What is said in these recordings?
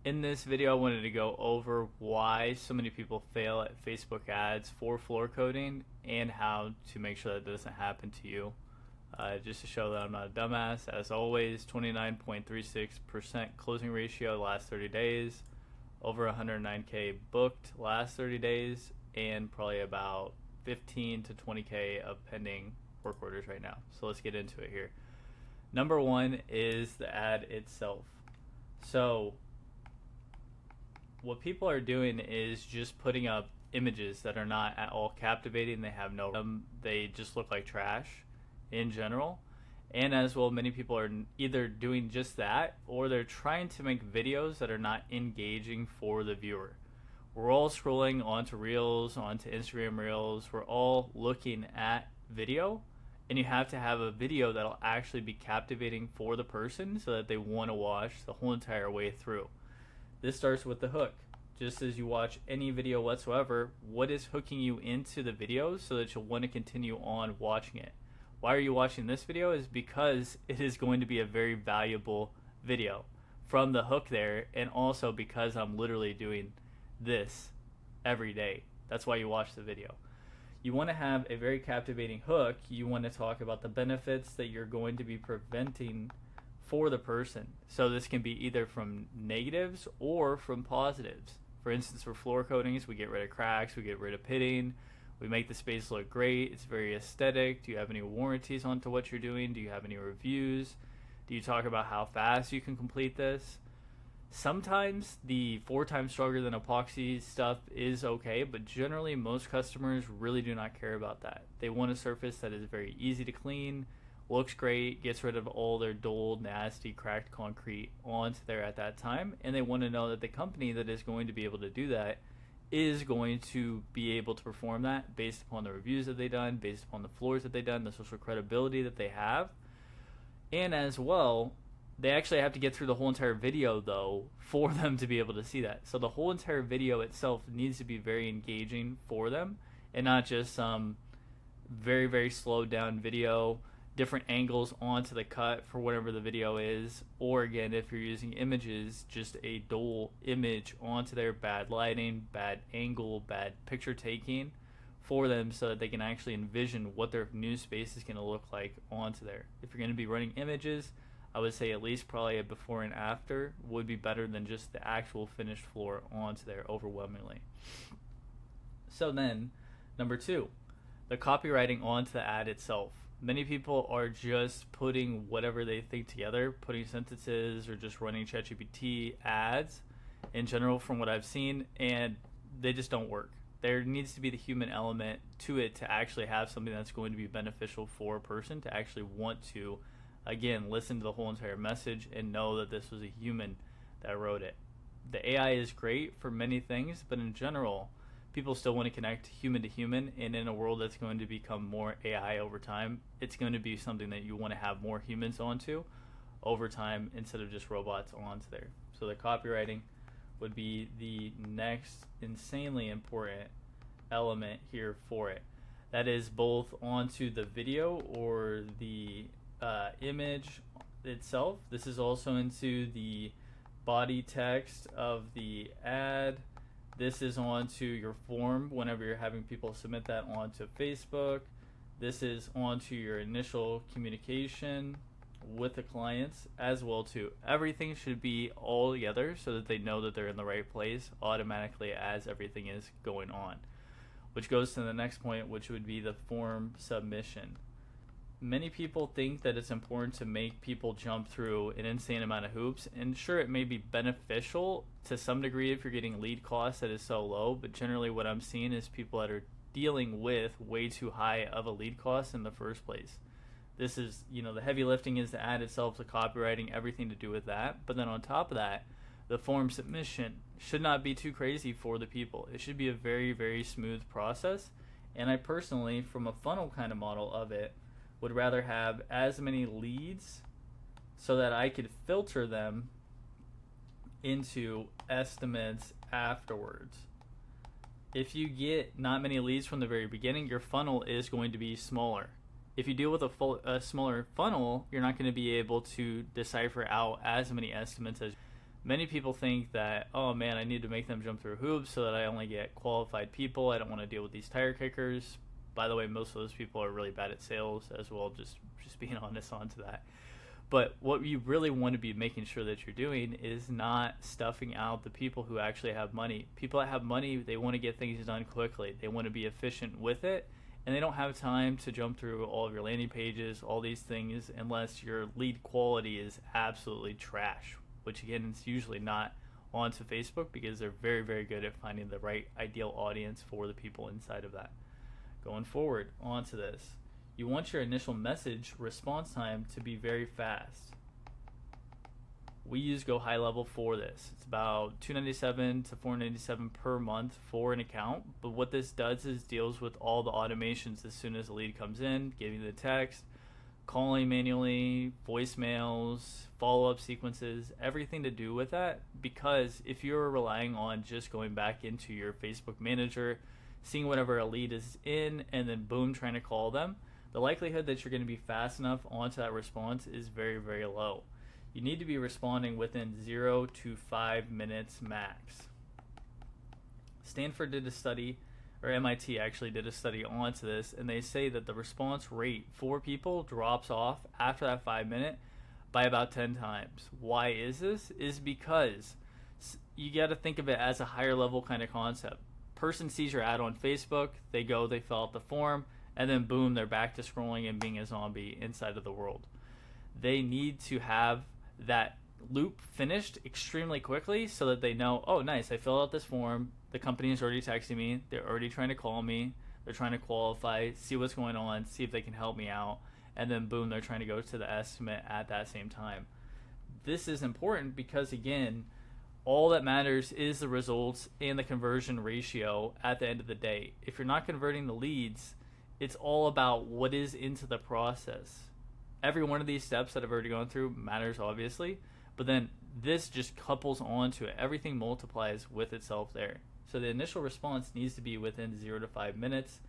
In this video, I wanted to go over why so many people fail at Facebook ads for floor coating and how to make sure that doesn't happen to you. Just to show that I'm not a dumbass, as always, 29.36% closing ratio last 30 days, over 109K booked last 30 days, and probably about 15 to 20K of pending work orders right now. So let's get into it here. Number one is the ad itself. So what people are doing is just putting up images that are not at all captivating. They have no, they just look like trash in general. And as well, many people are either doing just that or they're trying to make videos that are not engaging for the viewer. We're all scrolling onto Reels, onto Instagram Reels. We're all looking at video, and you have to have a video that'll actually be captivating for the person so that they want to watch the whole entire way through. This starts with the hook. Just as you watch any video whatsoever, what is hooking you into the video so that you'll want to continue on watching it? Why are you watching this video? Is because it is going to be a very valuable video from the hook there, and also because I'm literally doing this every day. That's why you watch the video. You want to have a very captivating hook. You want to talk about the benefits that you're going to be preventing for the person. So this can be either from negatives or from positives. For instance, for floor coatings, we get rid of cracks, we get rid of pitting, we make the space look great, it's very aesthetic. Do you have any warranties onto what you're doing? Do you have any reviews? Do you talk about how fast you can complete this? Sometimes the 4 times stronger than epoxy stuff is okay, but generally most customers really do not care about that. They want a surface that is very easy to clean, looks great, gets rid of all their dull, nasty, cracked concrete onto there at that time, and they want to know that the company that is going to be able to do that is going to be able to perform that based upon the reviews that they've done, based upon the floors that they've done, the social credibility that they have. And as well, they actually have to get through the whole entire video though for them to be able to see that. So the whole entire video itself needs to be very engaging for them, and not just some very, very slowed down video, different angles onto the cut for whatever the video is, or again, if you're using images, just a dull image onto their bad lighting, bad angle, bad picture taking for them so that they can actually envision what their new space is going to look like onto there. If you're going to be running images, I would say at least probably a before and after would be better than just the actual finished floor onto there overwhelmingly. So then, number 2, the copywriting onto the ad itself. Many people are just putting whatever they think together, putting sentences or just running ChatGPT ads in general from what I've seen, and they just don't work. There needs to be the human element to it to actually have something that's going to be beneficial for a person to actually want to, again, listen to the whole entire message and know that this was a human that wrote it. The AI is great for many things, but in general, people still want to connect human to human, and in a world that's going to become more AI over time, it's going to be something that you want to have more humans onto over time instead of just robots onto there. So the copywriting would be the next insanely important element here for it. That is both onto the video or the image itself. This is also into the body text of the ad. This is onto your form whenever you're having people submit that onto Facebook. This is onto your initial communication with the clients as well too. Everything should be all together so that they know that they're in the right place automatically as everything is going on. Which goes to the next point, which would be the form submission. Many people think that it's important to make people jump through an insane amount of hoops, and sure, it may be beneficial to some degree if you're getting lead costs that is so low, but generally what I'm seeing is people that are dealing with way too high of a lead cost in the first place. This is, the heavy lifting is the ad itself, the copywriting, everything to do with that, but then on top of that, the form submission should not be too crazy for the people. It should be a very, very smooth process, and I personally, from a funnel kind of model of it, would rather have as many leads so that I could filter them into estimates afterwards. If you get not many leads from the very beginning, your funnel is going to be smaller. If you deal with a smaller funnel, you're not going to be able to decipher out as many estimates as Many people think that, oh man, I need to make them jump through hoops so that I only get qualified people. I don't want to deal with these tire kickers. By the way, most of those people are really bad at sales as well, just being honest onto that. But what you really want to be making sure that you're doing is not stuffing out the people who actually have money. People that have money, they want to get things done quickly. They want to be efficient with it, and they don't have time to jump through all of your landing pages, all these things, unless your lead quality is absolutely trash, which again is usually not onto Facebook because they're very, very good at finding the right ideal audience for the people inside of that. Going forward onto this, you want your initial message response time to be very fast. We use Go High Level for this. It's about $297 to $497 per month for an account. But what this does is deals with all the automations as soon as a lead comes in, giving the text, calling manually, voicemails, follow-up sequences, everything to do with that. Because if you're relying on just going back into your Facebook Manager, seeing whatever a lead is in, and then boom, trying to call them, the likelihood that you're going to be fast enough onto that response is very, very low. You need to be responding within 0 to 5 minutes max. Stanford did a study, or MIT actually did a study onto this, and they say that the response rate for people drops off after that 5 minute by about 10 times. Why is this? Is because you got to think of it as a higher level kind of concept. Person sees your ad on Facebook, they go, they fill out the form, and then boom, they're back to scrolling and being a zombie inside of the world. They need to have that loop finished extremely quickly so that they know, oh nice, I filled out this form, the company is already texting me, they're already trying to call me, they're trying to qualify, see what's going on, see if they can help me out, and then boom, they're trying to go to the estimate at that same time. This is important because again, all that matters is the results and the conversion ratio at the end of the day. If you're not converting the leads, it's all about what is into the process. Every one of these steps that I've already gone through matters, obviously, but then this just couples onto it. Everything multiplies with itself there. So the initial response needs to be within 0 to 5 minutes,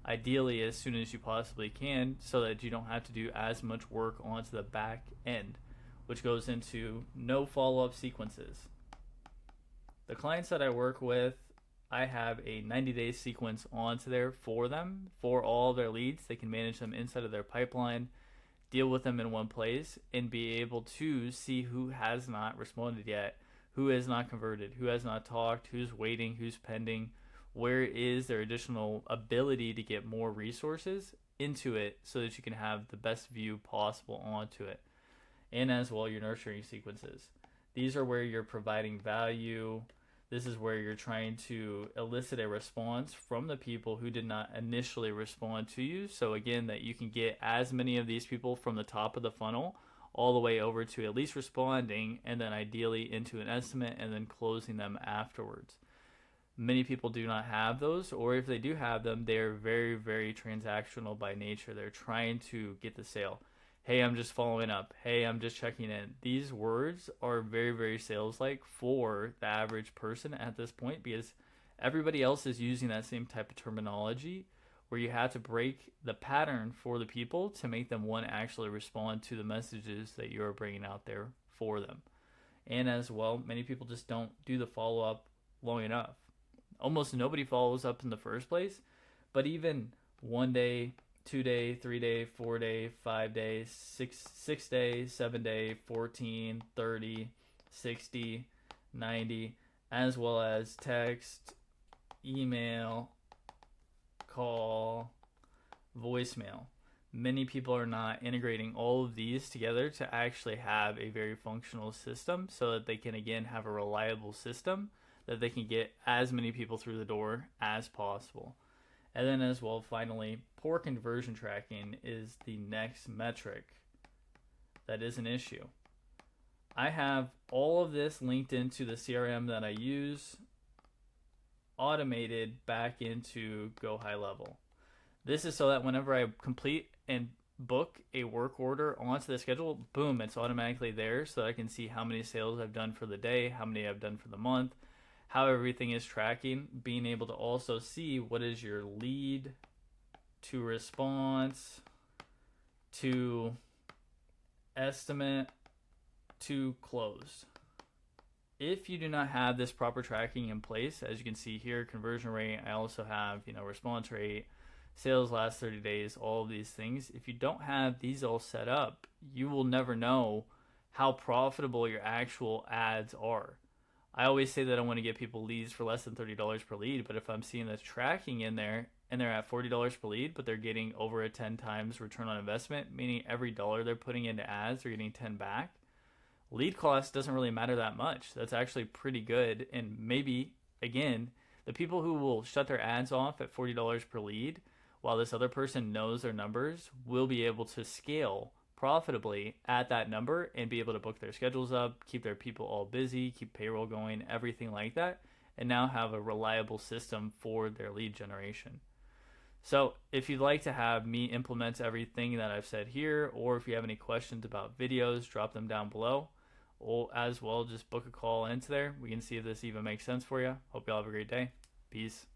ideally as soon as you possibly can, so that you don't have to do as much work onto the back end, which goes into no follow-up sequences. The clients that I work with, I have a 90-day sequence onto there for them, for all their leads. They can manage them inside of their pipeline, deal with them in one place, and be able to see who has not responded yet, who has not converted, who has not talked, who's waiting, who's pending, where is their additional ability to get more resources into it so that you can have the best view possible onto it. And as well, your nurturing sequences. These are where you're providing value. This is where you're trying to elicit a response from the people who did not initially respond to you. So again, that you can get as many of these people from the top of the funnel all the way over to at least responding, and then ideally into an estimate and then closing them afterwards. Many people do not have those, or if they do have them, they're very, very transactional by nature. They're trying to get the sale. Hey, I'm just following up. Hey, I'm just checking in. These words are very, very sales-like for the average person at this point because everybody else is using that same type of terminology where you have to break the pattern for the people to make them want to actually respond to the messages that you're bringing out there for them. And as well, many people just don't do the follow-up long enough. Almost nobody follows up in the first place, but even 1 day, 2 day, 3 day, 4 day, 5 days, 6 days, 7 day, 14, 30, 60, 90, as well as text, email, call, voicemail. Many people are not integrating all of these together to actually have a very functional system so that they can again have a reliable system that they can get as many people through the door as possible. And then as well, finally, poor conversion tracking is the next metric that is an issue. I have all of this linked into the CRM that I use, automated back into Go High Level. This is so that whenever I complete and book a work order onto the schedule, boom, it's automatically there so that I can see how many sales I've done for the day, how many I've done for the month, how everything is tracking, being able to also see what is your lead to response to estimate to close. If you do not have this proper tracking in place, as you can see here, conversion rate, I also have, response rate, sales last 30 days, all of these things. If you don't have these all set up, you will never know how profitable your actual ads are. I always say that I want to get people leads for less than $30 per lead, but if I'm seeing the tracking in there and they're at $40 per lead, but they're getting over a 10 times return on investment, meaning every dollar they're putting into ads, they're getting 10 back. Lead cost doesn't really matter that much. That's actually pretty good. And maybe, again, the people who will shut their ads off at $40 per lead while this other person knows their numbers will be able to scale profitably at that number and be able to book their schedules up, keep their people all busy, keep payroll going, everything like that, and now have a reliable system for their lead generation. So if you'd like to have me implement everything that I've said here, or if you have any questions about videos, drop them down below. Or as well, just book a call into there. We can see if this even makes sense for you. Hope you all have a great day. Peace.